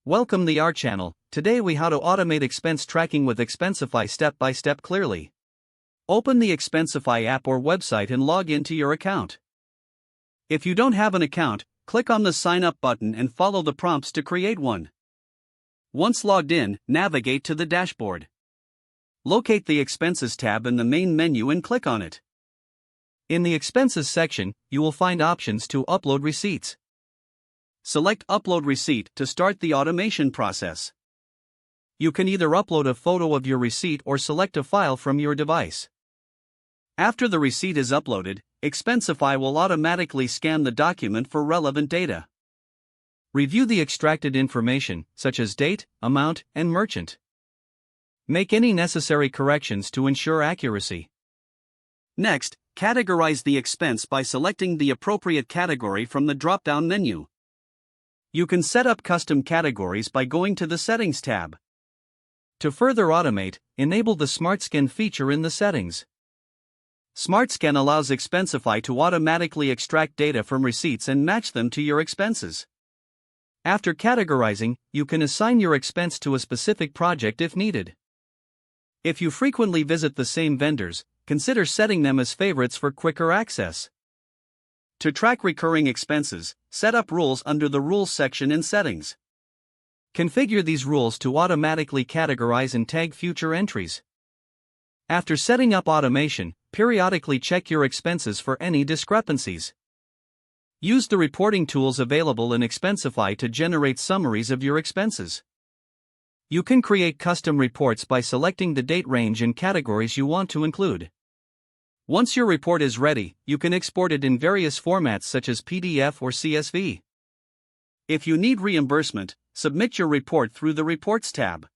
Welcome to our channel. Today we how to automate expense tracking with Expensify step by step clearly. Open the Expensify app or website and log into your account. If you don't have an account, click on the sign up button and follow the prompts to create one. Once logged in, navigate to the dashboard. Locate the Expenses tab in the main menu and click on it. In the Expenses section, you will find options to upload receipts. Select Upload Receipt to start the automation process. You can either upload a photo of your receipt or select a file from your device. After the receipt is uploaded, Expensify will automatically scan the document for relevant data. Review the extracted information, such as date, amount, and merchant. Make any necessary corrections to ensure accuracy. Next, categorize the expense by selecting the appropriate category from the drop-down menu. You can set up custom categories by going to the Settings tab. To further automate, enable the Smart Scan feature in the settings. Smart Scan allows Expensify to automatically extract data from receipts and match them to your expenses. After categorizing, you can assign your expense to a specific project if needed. If you frequently visit the same vendors, consider setting them as favorites for quicker access. To track recurring expenses, set up rules under the Rules section in Settings. Configure these rules to automatically categorize and tag future entries. After setting up automation, periodically check your expenses for any discrepancies. Use the reporting tools available in Expensify to generate summaries of your expenses. You can create custom reports by selecting the date range and categories you want to include. Once your report is ready, you can export it in various formats such as PDF or CSV. If you need reimbursement, submit your report through the Reports tab.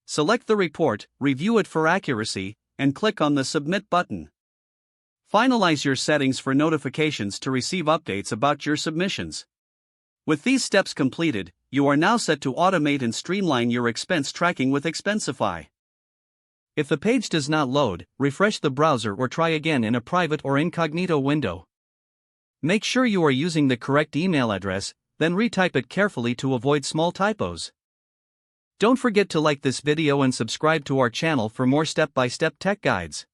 Select the report, review it for accuracy, and click on the Submit button. Finalize your settings for notifications to receive updates about your submissions. With these steps completed, you are now set to automate and streamline your expense tracking with Expensify. If the page does not load, refresh the browser or try again in a private or incognito window. Make sure you are using the correct email address, then retype it carefully to avoid small typos. Don't forget to like this video and subscribe to our channel for more step-by-step tech guides.